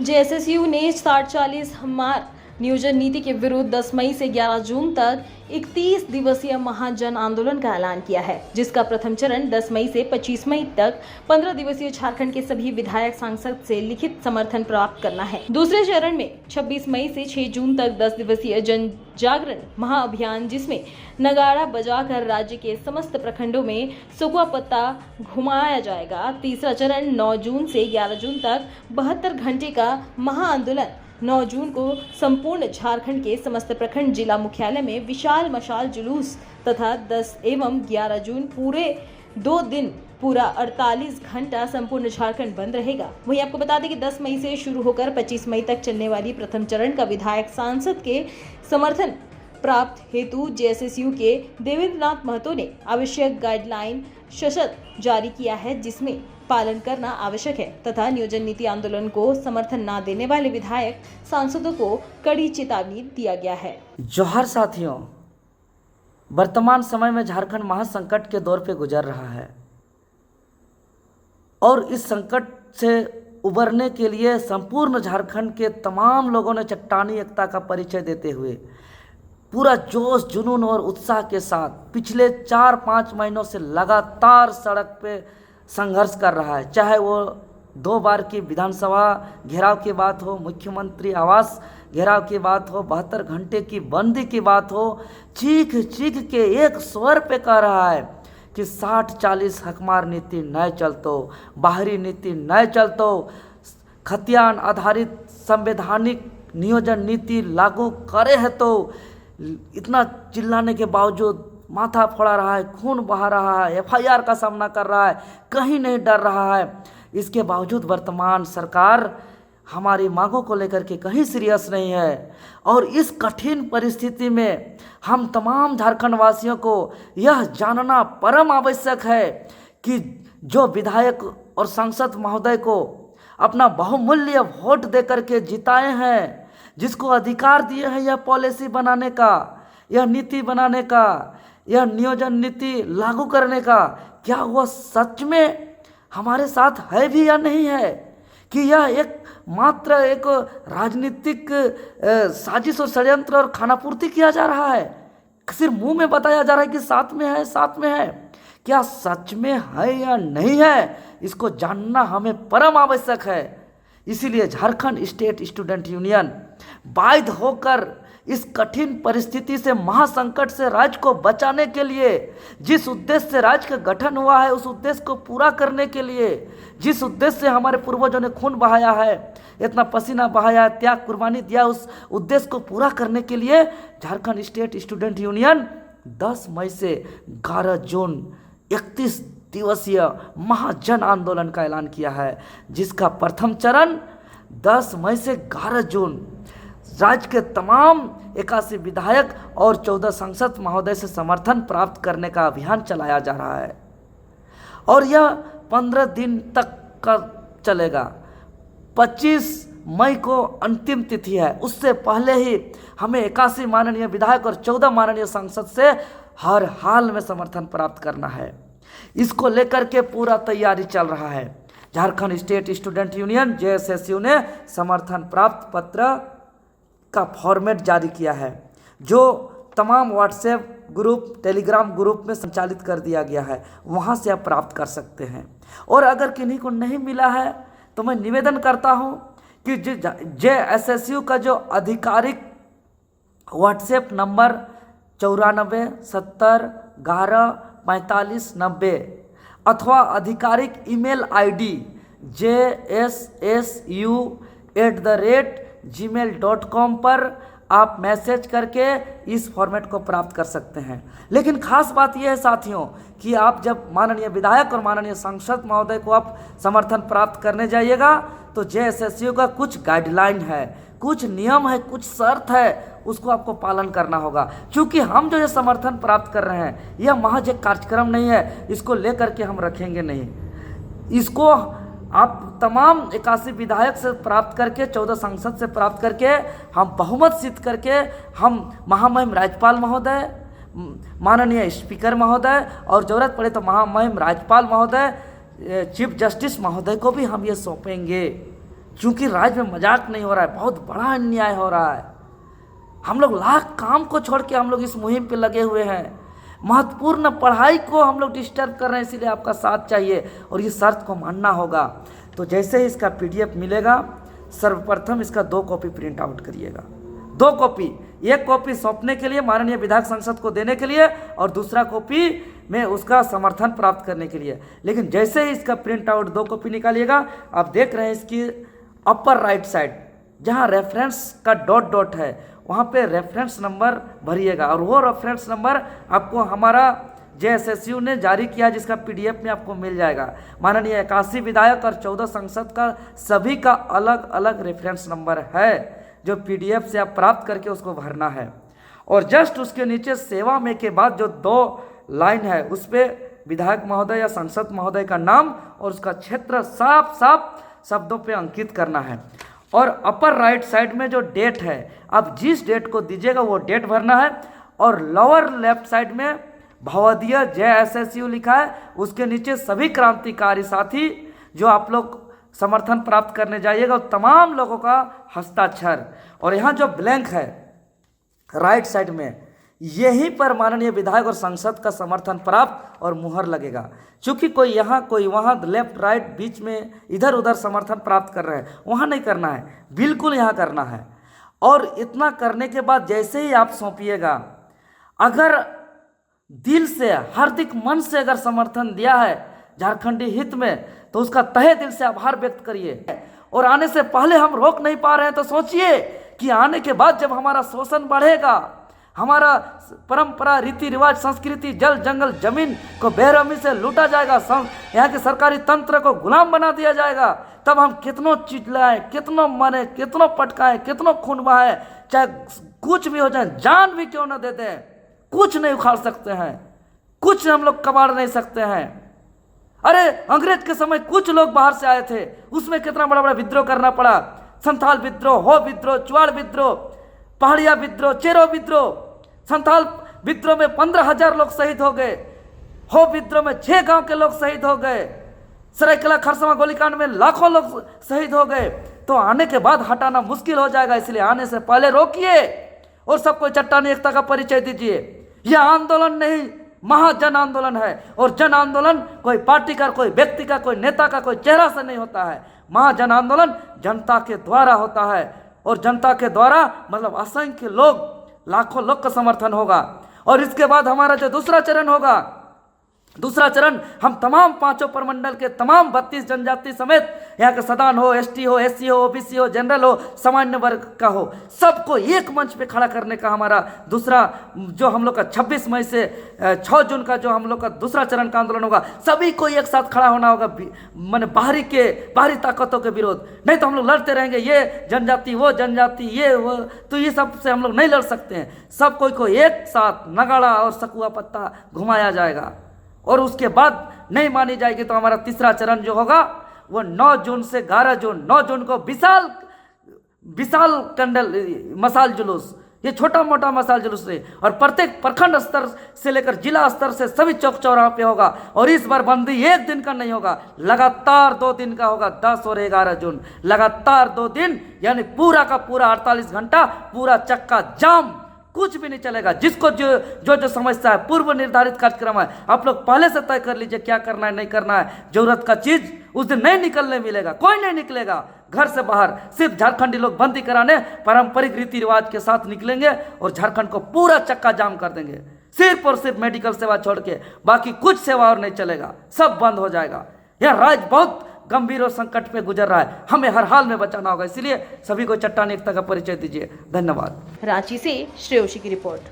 जेएसएसयू ने 47 मार्च नियोजन नीति के विरुद्ध 10 मई से 11 जून तक 31 दिवसीय महाजन आंदोलन का ऐलान किया है, जिसका प्रथम चरण 10 मई से 25 मई तक 15 दिवसीय झारखंड के सभी विधायक सांसद से लिखित समर्थन प्राप्त करना है। दूसरे चरण में 26 मई से 6 जून तक 10 दिवसीय जन जागरण महाअभियान, जिसमें नगाड़ा बजाकर राज्य के समस्त प्रखंडों में सुखवा पत्ता घुमाया जाएगा। तीसरा चरण 9 जून से 11 जून तक 72 घंटे का महाआंदोलन 9 जून को संपूर्ण झारखंड के समस्त प्रखंड जिला मुख्यालय में विशाल मशाल जुलूस तथा 10 एवं 11 जून पूरे 2 दिन पूरा 48 घंटा संपूर्ण झारखंड बंद रहेगा। वहीं आपको बता दें कि 10 मई से शुरू होकर 25 मई तक चलने वाली प्रथम चरण का विधायक सांसद के समर्थन प्राप्त हेतु जेएसएसयू के देवेंद्र नाथ महतो ने आवश्यक गाइडलाइन सशक्त जारी किया है, जिसमें पालन करना आवश्यक है तथा नियोजन नीति आंदोलन को समर्थन न देने वाले विधायक सांसदों को कड़ी चेतावनी दिया गया है। जोहार साथियों, वर्तमान समय में झारखंड महासंकट के दौर पे गुजर रहा है और इस संकट से उबरने के लिए संपूर्ण झारखंड के तमाम लोगों ने चट्टानी एकता का परिचय देते हुए पूरा जोश जुनून और उत्साह के साथ पिछले 4-5 महीनों से लगातार सड़क पे संघर्ष कर रहा है। चाहे वो 2 बार की विधानसभा घेराव की बात हो, मुख्यमंत्री आवास घेराव की बात हो, 72 घंटे की बंदी की बात हो, चीख चीख के एक स्वर पे कह रहा है कि 60-40 हकमार नीति नए चलतो, बाहरी नीति नए चलतो, खतियान आधारित संवैधानिक नियोजन नीति लागू करे है। तो इतना चिल्लाने के बावजूद माथा फोड़ा रहा है, खून बहा रहा है, एफआईआर का सामना कर रहा है, कहीं नहीं डर रहा है। इसके बावजूद वर्तमान सरकार हमारी मांगों को लेकर के कहीं सीरियस नहीं है और इस कठिन परिस्थिति में हम तमाम झारखंड वासियों को यह जानना परम आवश्यक है कि जो विधायक और सांसद महोदय को अपना बहुमूल्य वोट देकर के जिताए हैं, जिसको अधिकार दिए हैं यह पॉलिसी बनाने का, यह नीति बनाने का, यह नियोजन नीति लागू करने का, क्या वह सच में हमारे साथ है भी या नहीं है, कि यह एक मात्र एक राजनीतिक साजिश और षड्यंत्र और खानापूर्ति किया जा रहा है। सिर्फ मुंह में बताया जा रहा है कि साथ में है, साथ में है। क्या सच में है या नहीं है, इसको जानना हमें परम आवश्यक है। इसीलिए झारखंड स्टेट स्टूडेंट यूनियन बाध्य होकर इस कठिन परिस्थिति से, महासंकट से राज्य को बचाने के लिए, जिस उद्देश्य से राज्य का गठन हुआ है उस उद्देश्य को पूरा करने के लिए, जिस उद्देश्य से हमारे पूर्वजों ने खून बहाया है, इतना पसीना बहाया, त्याग कुर्बानी दिया, उस उद्देश्य को पूरा करने के लिए झारखंड स्टेट स्टूडेंट यूनियन 10 मई से 11 जून 31 दिवसीय महाजन आंदोलन का ऐलान किया है, जिसका प्रथम चरण 10 मई से 11 जून राज्य के तमाम 81 विधायक और 14 सांसद महोदय से समर्थन प्राप्त करने का अभियान चलाया जा रहा है और यह 15 दिन तक का चलेगा। 25 मई को अंतिम तिथि है। उससे पहले ही हमें 81 माननीय विधायक और 14 माननीय सांसद से हर हाल में समर्थन प्राप्त करना है। इसको लेकर के पूरा तैयारी चल रहा है। झारखंड स्टेट स्टूडेंट यूनियन जेएसएसयू ने समर्थन प्राप्त पत्र का फॉर्मेट जारी किया है, जो तमाम व्हाट्सएप ग्रुप, टेलीग्राम ग्रुप में संचालित कर दिया गया है। वहां से आप प्राप्त कर सकते हैं। और अगर किन्हीं को नहीं मिला है तो मैं निवेदन करता हूं कि जेएसएसयू का जो आधिकारिक व्हाट्सएप नंबर 94 70 11 45 90 अथवा आधिकारिक ईमेल आईडी jssu@gmail.com पर आप मैसेज करके इस फॉर्मेट को प्राप्त कर सकते हैं। लेकिन खास बात यह है साथियों कि आप जब माननीय विधायक और माननीय सांसद महोदय को आप समर्थन प्राप्त करने जाइएगा तो जेएसएसयू का कुछ गाइडलाइन है, कुछ नियम है, कुछ शर्त है, उसको आपको पालन करना होगा। क्योंकि हम जो ये समर्थन प्राप्त कर रहे हैं यह महज एक कार्यक्रम नहीं है, इसको लेकर के हम रखेंगे नहीं। इसको आप तमाम 81 विधायक से प्राप्त करके, 14 सांसद से प्राप्त करके, हम बहुमत सिद्ध करके हम महामहिम राज्यपाल महोदय, माननीय स्पीकर महोदय और जरूरत पड़े तो महामहिम राज्यपाल महोदय, चीफ जस्टिस महोदय को भी हम ये सौंपेंगे। क्योंकि राज्य में मजाक नहीं हो रहा है, बहुत बड़ा अन्याय हो रहा है। हम लोग लाख काम को छोड़ के हम लोग इस मुहिम पे लगे हुए हैं। महत्वपूर्ण पढ़ाई को हम लोग डिस्टर्ब कर रहे हैं, इसीलिए आपका साथ चाहिए और ये शर्त को मानना होगा। तो जैसे ही इसका PDF मिलेगा, सर्वप्रथम इसका 2 कॉपी प्रिंट आउट करिएगा। 2 कॉपी, एक कॉपी सौंपने के लिए माननीय विधायक संसद को देने के लिए और दूसरा कॉपी में उसका समर्थन प्राप्त करने के लिए। लेकिन जैसे ही इसका प्रिंट आउट 2 कॉपी निकालिएगा, आप देख रहे हैं इसकी अपर राइट साइड जहां रेफरेंस का डॉट डॉट है वहां पे रेफरेंस नंबर भरिएगा और वो रेफरेंस नंबर आपको हमारा JSSU ने जारी किया, जिसका PDF में आपको मिल जाएगा। माननीय 81 विधायक और 14 सांसद का सभी का अलग अलग रेफरेंस नंबर है, जो PDF से आप प्राप्त करके उसको भरना है। और जस्ट उसके नीचे सेवा में के बाद जो 2 लाइन है उस पर विधायक महोदय या सांसद महोदय का नाम और उसका क्षेत्र साफ साफ शब्दों पे अंकित करना है। और अपर राइट साइड में जो डेट है, आप जिस डेट को दीजिएगा वो डेट भरना है। और लोअर लेफ्ट साइड में भवदीय JSSU लिखा है, उसके नीचे सभी क्रांतिकारी साथी जो आप लोग समर्थन प्राप्त करने जाइएगा तमाम लोगों का हस्ताक्षर। और यहाँ जो ब्लैंक है राइट साइड में, यहीं पर माननीय विधायक और सांसद का समर्थन प्राप्त और मुहर लगेगा। क्योंकि कोई यहाँ कोई वहाँ, लेफ्ट राइट बीच में इधर उधर समर्थन प्राप्त कर रहे हैं, वहाँ नहीं करना है, बिल्कुल यहाँ करना है। और इतना करने के बाद जैसे ही आप सौंपिएगा, अगर दिल से हार्दिक मन से अगर समर्थन दिया है झारखंडी हित में, तो उसका तहे दिल से आभार व्यक्त करिए। और आने से पहले हम रोक नहीं पा रहे हैं तो सोचिए कि आने के बाद जब हमारा शोषण बढ़ेगा, हमारा परंपरा, रीति रिवाज, संस्कृति, जल जंगल जमीन को बेरहमी से लूटा जाएगा, यहाँ के सरकारी तंत्र को गुलाम बना दिया जाएगा, तब हम कितनों चिल्लाएं, कितनों मरे, कितनों पटकाएं, कितनों खून बहाए, चाहे कुछ भी हो जाए, जान भी क्यों न दे दें, कुछ नहीं उखाड़ सकते हैं, कुछ हम लोग कबाड़ नहीं सकते हैं। अरे अंग्रेज के समय कुछ लोग बाहर से आए थे, उसमें कितना बड़ा बड़ा विद्रोह करना पड़ा। संथाल विद्रोह, हो विद्रोह, चुआड़ विद्रोह, पहाड़िया विद्रोह, चेरो विद्रोह। संथाल विद्रोह में 15,000 लोग शहीद हो गए, हो विद्रोह में 6 गांव के लोग शहीद हो गए, सरायकेला खरसावां गोलीकांड में लाखों लोग शहीद हो गए। तो आने के बाद हटाना मुश्किल हो जाएगा, इसलिए आने से पहले रोकिए और सबको चट्टानी एकता का परिचय दीजिए। यह आंदोलन नहीं, महाजन आंदोलन है। और जन आंदोलन कोई पार्टी का, कोई व्यक्ति का, कोई नेता का, कोई चेहरा से नहीं होता है। महाजन आंदोलन जनता के द्वारा होता है और जनता के द्वारा मतलब असंख्य लोग, लाखों लोग का समर्थन होगा। और इसके बाद हमारा जो दूसरा चरण होगा, दूसरा चरण हम तमाम 5 प्रमंडल के तमाम 32 जनजाति समेत यहाँ के सदान हो, ST हो, SC हो, OBC हो, जनरल हो, सामान्य वर्ग का हो, सबको एक मंच पे खड़ा करने का हमारा दूसरा जो हम लोग का 26 मई से 6 जून का जो हम लोग का दूसरा चरण का आंदोलन होगा, सभी को एक साथ खड़ा होना होगा, माने बाहरी ताकतों के विरोध। नहीं तो हम लोग लड़ते रहेंगे, ये जनजाति वो जनजाति ये वो, तो ये सब से हम लोग नहीं लड़ सकते हैं। सब कोई को एक साथ नगाड़ा और सकुआ पत्ता घुमाया जाएगा और उसके बाद नहीं मानी जाएगी तो हमारा तीसरा चरण जो होगा वो 9 जून से 11 जून, 9 जून को विशाल कंडल मसाल जुलूस, ये छोटा मोटा मसाल जुलूस है और प्रत्येक प्रखंड स्तर से लेकर जिला स्तर से सभी चौक चौराहों पे होगा। और इस बार बंदी 1 दिन का नहीं होगा, लगातार 2 दिन का होगा, 10 और 11 जून, लगातार 2 दिन, यानी पूरा का पूरा 48 घंटा पूरा चक्का जाम, कुछ भी नहीं चलेगा। जिसको जो समझता है, पूर्व निर्धारित कार्यक्रम है, आप लोग पहले से तय कर लीजिए क्या करना है नहीं करना है। जरूरत का चीज उस दिन नहीं निकलने मिलेगा, कोई नहीं निकलेगा घर से बाहर, सिर्फ झारखंडी लोग बंदी कराने पारंपरिक रीति रिवाज के साथ निकलेंगे और झारखंड को पूरा चक्का जाम कर देंगे। सिर्फ और सिर्फ मेडिकल सेवा छोड़ के बाकी कुछ सेवा और नहीं चलेगा, सब बंद हो जाएगा। यह राज्य बहुत गंभीर और संकट पे गुजर रहा है, हमें हर हाल में बचाना होगा, इसलिए सभी को चट्टानी एकता का परिचय दीजिए। धन्यवाद। रांची से श्रेयोशी की रिपोर्ट।